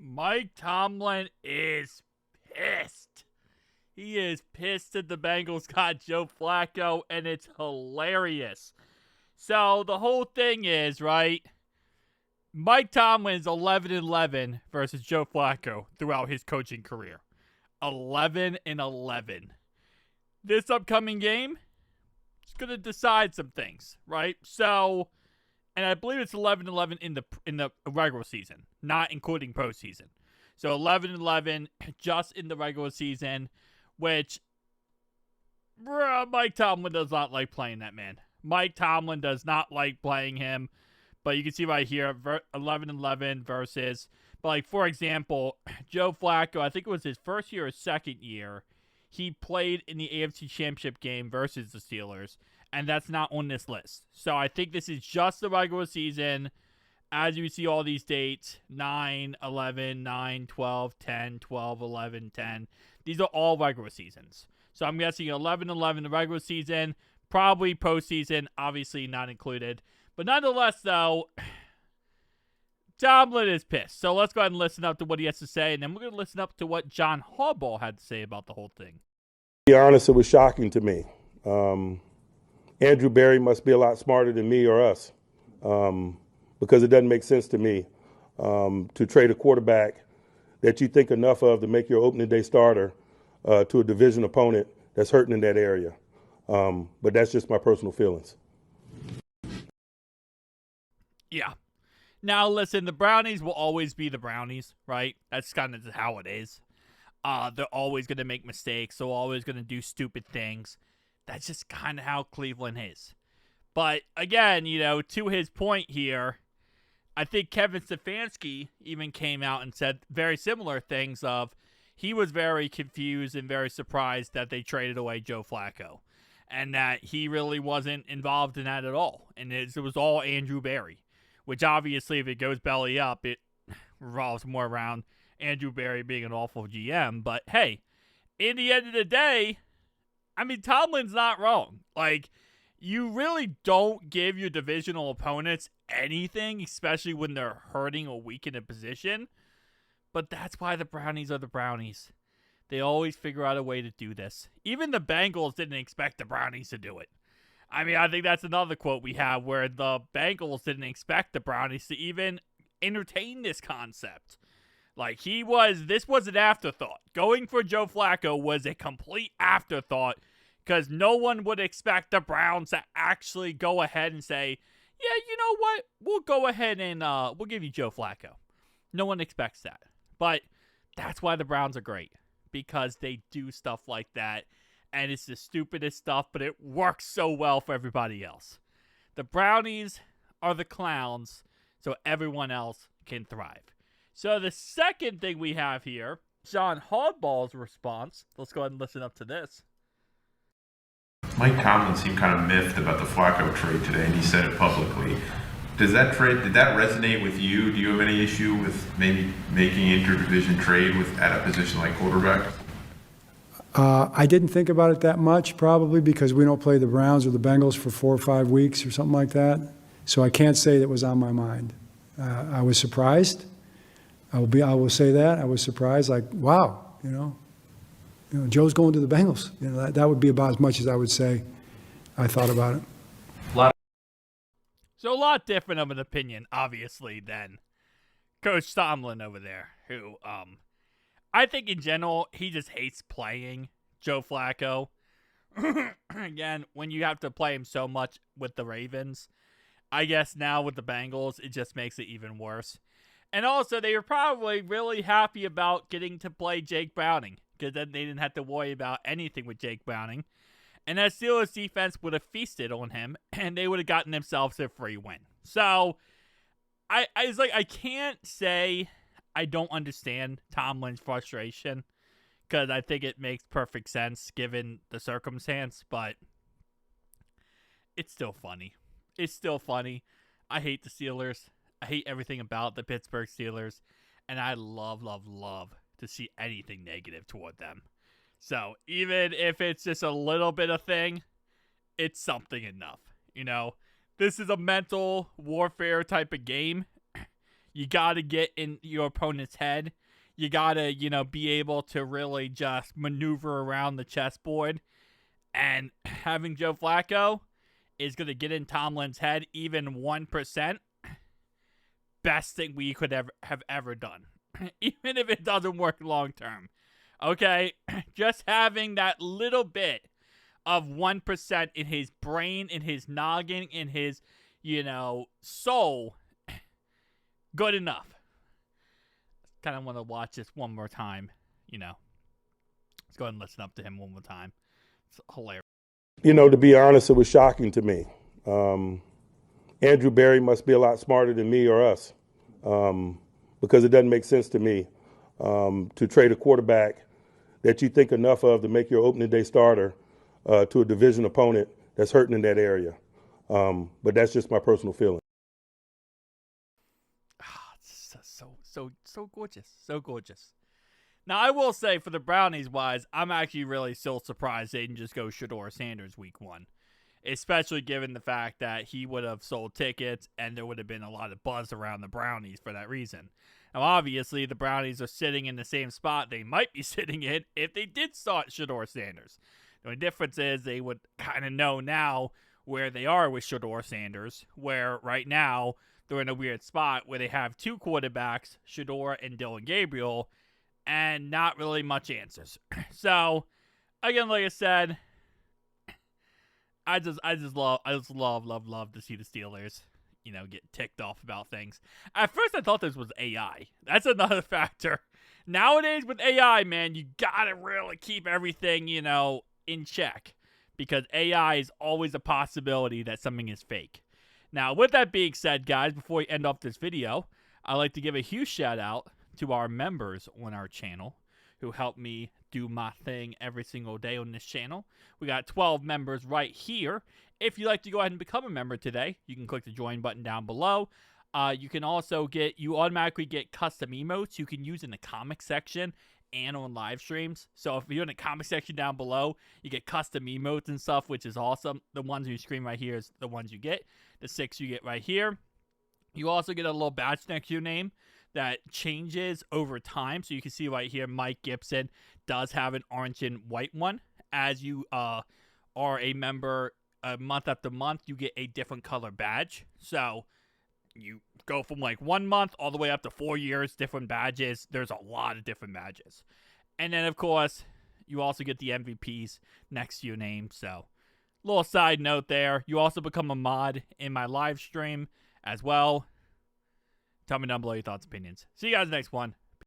Mike Tomlin is pissed. He is pissed that the Bengals got Joe Flacco, and it's hilarious. So the whole thing is, right, Mike Tomlin's 11-11 versus Joe Flacco throughout his coaching career. 11-11. This upcoming game is going to decide some things, right? So, and I believe it's 11-11 in the regular season, not including postseason. So 11-11 just in the regular season, which Mike Tomlin does not like playing that man. Mike Tomlin does not like playing him. But you can see right here, 11-11 versus, but like, for example, Joe Flacco, I think it was his first year or second year, he played in the AFC Championship game versus the Steelers, and that's not on this list. So I think this is just the regular season. As you see all these dates, 9, 11, 9, 12, 10, 12, 11, 10. These are all regular seasons. So I'm guessing 11-11 the regular season, probably postseason, obviously not included. But nonetheless, though, Tomlin is pissed. So let's go ahead and listen up to what he has to say, and then we're going to listen up to what John Harbaugh had to say about the whole thing. To be honest, it was shocking to me. Andrew Berry must be a lot smarter than me or us, because it doesn't make sense to me to trade a quarterback that you think enough of to make your opening day starter to a division opponent that's hurting in that area. But that's just my personal feelings. Yeah. Now, listen, the Brownies will always be the Brownies, right? That's kind of how it is. They're always going to make mistakes. They're always going to do stupid things. That's just kind of how Cleveland is. But, again, you know, to his point here, I think Kevin Stefanski even came out and said very similar things of he was very confused and very surprised that they traded away Joe Flacco. And that he really wasn't involved in that at all. And it was all Andrew Berry. Which obviously, if it goes belly up, it revolves more around Andrew Berry being an awful GM. But hey, in the end of the day, I mean, Tomlin's not wrong. Like, you really don't give your divisional opponents anything, especially when they're hurting or weak in a position. But that's why the Brownies are the Brownies. They always figure out a way to do this. Even the Bengals didn't expect the Brownies to do it. I mean, I think that's another quote we have where the Bengals didn't expect the Brownies to even entertain this concept. Like, this was an afterthought. Going for Joe Flacco was a complete afterthought because no one would expect the Browns to actually go ahead and say, yeah, you know what? We'll go ahead and we'll give you Joe Flacco. No one expects that. But that's why the Browns are great, because they do stuff like that. And it's the stupidest stuff, but it works so well for everybody else. The Brownies are the clowns, so everyone else can thrive. So the second thing we have here, John Harbaugh's response. Let's go ahead and listen up to this. Mike Tomlin seemed kind of miffed about the Flacco trade today, and he said it publicly. Did that resonate with you? Do you have any issue with maybe making interdivision trade at a position like quarterback? I didn't think about it that much, probably because we don't play the Browns or the Bengals for 4 or 5 weeks or something like that. So I can't say that was on my mind. I was surprised. I will say that. I was surprised, like, wow, you know, Joe's going to the Bengals. You know, that would be about as much as I would say I thought about it. So a lot different of an opinion, obviously, than Coach Tomlin over there, who, I think in general, he just hates playing Joe Flacco. Again, when you have to play him so much with the Ravens, I guess now with the Bengals, it just makes it even worse. And also, they were probably really happy about getting to play Jake Browning, because then they didn't have to worry about anything with Jake Browning. And that Steelers defense would have feasted on him, and they would have gotten themselves a free win. So, I was like, I can't say I don't understand Tomlin's frustration, because I think it makes perfect sense given the circumstance, but it's still funny. It's still funny. I hate the Steelers. I hate everything about the Pittsburgh Steelers, and I love, love, love to see anything negative toward them. So even if it's just a little bit of thing, it's something enough. You know, this is a mental warfare type of game. You got to get in your opponent's head. You got to, be able to really just maneuver around the chessboard. And having Joe Flacco is going to get in Tomlin's head even 1%. Best thing we could have ever done. Even if it doesn't work long term. Okay? Just having that little bit of 1% in his brain, in his noggin, in his, soul, good enough. Kind of want to watch this one more time, Let's go ahead and listen up to him one more time. It's hilarious. To be honest, it was shocking to me. Andrew Berry must be a lot smarter than me or us, because it doesn't make sense to me to trade a quarterback that you think enough of to make your opening day starter to a division opponent that's hurting in that area. But that's just my personal feeling. So gorgeous. So gorgeous. Now, I will say, for the Brownies-wise, I'm actually really still surprised they didn't just go Shedeur Sanders week 1. Especially given the fact that he would have sold tickets and there would have been a lot of buzz around the Brownies for that reason. Now, obviously, the Brownies are sitting in the same spot they might be sitting in if they did start Shedeur Sanders. The only difference is they would kind of know now where they are with Shedeur Sanders, where right now they're in a weird spot where they have 2 quarterbacks, Shedeur and Dylan Gabriel, and not really much answers. So, again, like I said, I just love to see the Steelers, get ticked off about things. At first, I thought this was AI. That's another factor. Nowadays, with AI, man, you gotta really keep everything, in check, because AI is always a possibility that something is fake. Now, with that being said, guys, before we end off this video, I'd like to give a huge shout out to our members on our channel who help me do my thing every single day on this channel. We got 12 members right here. If you'd like to go ahead and become a member today, you can click the join button down below. You can also automatically get custom emotes you can use in the comment section and on live streams. So if you're in the comment section down below, you get custom emotes and stuff, which is awesome. The ones on your screen right here is the ones you get. The 6 you get right here. You also get a little badge next to your name that changes over time. So you can see right here, Mike Gibson does have an orange and white one. As you are a member month after month, you get a different color badge. So you go from like 1 month all the way up to 4 years, different badges. There's a lot of different badges. And then, of course, you also get the MVPs next to your name. So, little side note there. You also become a mod in my live stream as well. Tell me down below your thoughts and opinions. See you guys next one.